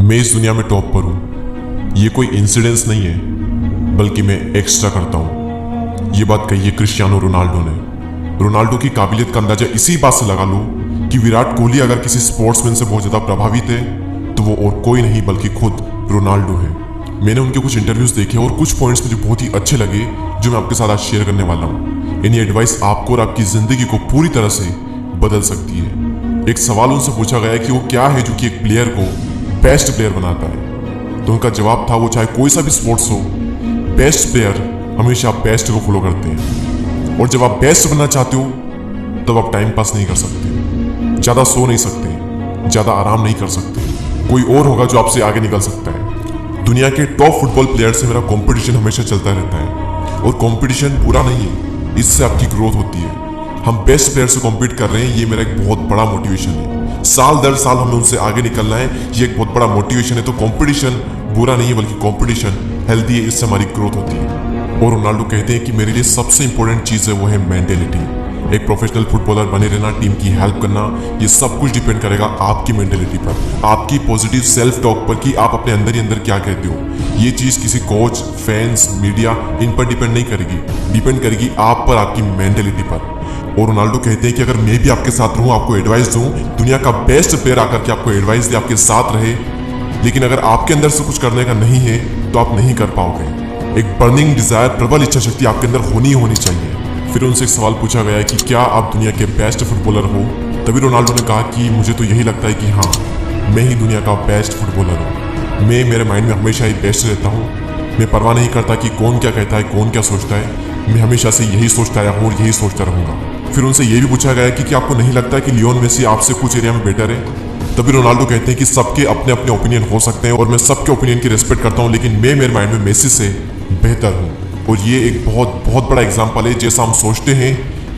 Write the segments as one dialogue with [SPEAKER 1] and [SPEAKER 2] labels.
[SPEAKER 1] मैं इस दुनिया में टॉप पर हूँ, ये कोई इंसिडेंस नहीं है, बल्कि मैं एक्स्ट्रा करता हूँ। ये बात कही है क्रिस्टियानो रोनाल्डो ने। रोनाल्डो की काबिलियत का अंदाजा इसी बात से लगा लो कि विराट कोहली अगर किसी स्पोर्ट्समैन से बहुत ज़्यादा प्रभावित है तो वो और कोई नहीं बल्कि खुद रोनाल्डो है। मैंने उनके कुछ इंटरव्यूज देखे और कुछ पॉइंट्स मुझे बहुत ही अच्छे लगे जो मैं आपके साथ आज शेयर करने वाला हूँ। इन्हीं एडवाइस आपको और आपकी ज़िंदगी को पूरी तरह से बदल सकती है। एक सवाल उनसे पूछा गया कि वो क्या है जो कि एक प्लेयर को बेस्ट प्लेयर बनाता है, तो उनका जवाब था वो चाहे कोई सा भी स्पोर्ट्स हो, बेस्ट प्लेयर हमेशा बेस्ट को फॉलो करते हैं। और जब आप बेस्ट बनना चाहते हो तब आप टाइम पास नहीं कर सकते, ज़्यादा सो नहीं सकते, ज़्यादा आराम नहीं कर सकते। कोई और होगा जो आपसे आगे निकल सकता है। दुनिया के टॉप फुटबॉल प्लेयर से मेरा कंपटीशन हमेशा चलता रहता है और कंपटीशन बुरा नहीं है, इससे आपकी ग्रोथ होती है। हम बेस्ट प्लेयर से कॉम्पीट कर रहे हैं, ये मेरा एक बहुत बड़ा मोटिवेशन है। साल दर साल हमें उनसे आगे निकलना है, ये एक बहुत बड़ा मोटिवेशन है। तो कंपटीशन बुरा नहीं है बल्कि कंपटीशन हेल्दी है, इससे हमारी ग्रोथ होती है। और रोनाल्डो कहते हैं कि मेरे लिए सबसे इंपॉर्टेंट चीज़ है वो है मेंटेलिटी। एक प्रोफेशनल फुटबॉलर बने रहना, टीम की हेल्प करना, ये सब कुछ डिपेंड करेगा आपकी मेंटेलिटी पर, आपकी पॉजिटिव सेल्फ टॉक पर कि आप अपने अंदर ही अंदर क्या कहते हो। ये चीज़ किसी कोच, फैंस, मीडिया इन पर डिपेंड नहीं करेगी, डिपेंड करेगी आप पर, आपकी मेंटेलिटी पर। और रोनाल्डो कहते हैं कि अगर मैं भी आपके साथ रहूं, आपको एडवाइस दूं, दुनिया का बेस्ट प्लेयर आकर के आपको एडवाइस दे, आपके साथ रहे, लेकिन अगर आपके अंदर से कुछ करने का नहीं है तो आप नहीं कर पाओगे। एक बर्निंग डिजायर, प्रबल इच्छा शक्ति आपके अंदर होनी चाहिए। फिर उनसे एक सवाल पूछा गया कि क्या आप दुनिया के बेस्ट फुटबॉलर हो? तभी रोनाल्डो ने कहा कि मुझे तो यही लगता है कि हाँ, मैं ही दुनिया का बेस्ट फुटबॉलर हूँ। मैं मेरे माइंड में हमेशा ही बेस्ट रहता हूँ। मैं परवाह नहीं करता कि कौन क्या कहता है, कौन क्या सोचता है। मैं हमेशा से यही सोचता आया हूँ और यही सोचता रहूँगा। फिर उनसे ये भी पूछा गया कि क्या आपको नहीं लगता कि लियोन मेसी आपसे कुछ एरिया में बेटर है? तभी रोनाल्डो कहते हैं कि सबके अपने अपने ओपिनियन हो सकते हैं और मैं सबके ओपिनियन की रिस्पेक्ट करता हूँ, लेकिन मैं मेरे माइंड में मेसी से बेहतर हूँ। और ये एक बहुत बहुत बड़ा एग्जाम्पल है, जैसा हम सोचते हैं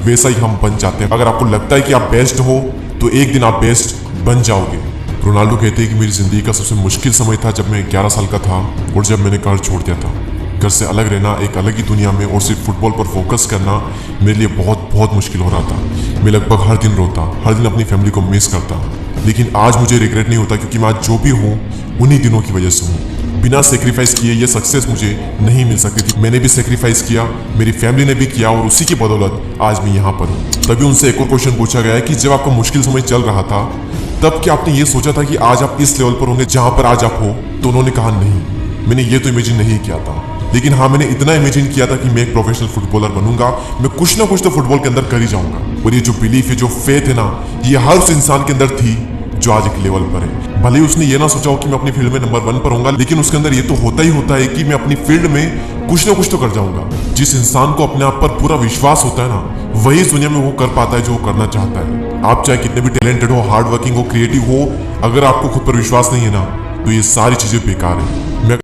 [SPEAKER 1] वैसा ही हम बन जाते हैं। अगर आपको लगता है कि आप बेस्ट हो तो एक दिन आप बेस्ट बन जाओगे। रोनाल्डो कहते हैं कि मेरी ज़िंदगी का सबसे मुश्किल समय था जब मैं 11 साल का था और जब मैंने घर छोड़ दिया था। घर से अलग रहना, एक अलग ही दुनिया में और सिर्फ फुटबॉल पर फोकस करना मेरे लिए बहुत बहुत मुश्किल हो रहा था। मैं लगभग हर दिन रोता, हर दिन अपनी फैमिली को मिस करता, लेकिन आज मुझे रिग्रेट नहीं होता क्योंकि मैं आज जो भी हूँ उन्हीं दिनों की वजह से हूँ। बिना सेक्रीफाइस किए ये सक्सेस मुझे नहीं मिल सकती थी। मैंने भी सेक्रीफाइस किया, मेरी फैमिली ने भी किया और उसी की बदौलत आज मैं यहाँ पर हूँ। तभी उनसे एक और क्वेश्चन पूछा गया कि जब आपका मुश्किल समय चल रहा था तब क्या आपने ये सोचा था कि आज आप इस लेवल पर होंगे जहाँ पर आज आप हो? तो उन्होंने कहा नहीं, मैंने ये तो इमेजिन नहीं किया था, लेकिन हाँ मैंने इतना इमेजिन किया था कि मैं एक प्रोफेशनल फुटबॉलर बनूंगा, मैं कुछ ना कुछ तो फुटबॉल के अंदर कर ही जाऊंगा। और ये जो बिलीफ है, जो फेथ है ना, ये हर उस इंसान के अंदर थी जो आज एक लेवल पर है। भले ही उसने ये ना सोचा हो कि मैं अपनी फील्ड में नंबर 1 पर होऊंगा, लेकिन उसके अंदर ये तो होता ही होता है कि मैं अपनी फील्ड में कुछ ना कुछ तो कर जाऊंगा। जिस इंसान को अपने आप पर पूरा विश्वास होता है ना, वही इस दुनिया में वो कर पाता है जो वो करना चाहता है। आप चाहे कितने भी टैलेंटेड हो, हार्ड वर्किंग हो, क्रिएटिव हो, अगर आपको खुद पर विश्वास नहीं है ना तो ये सारी चीजें बेकार है। मैं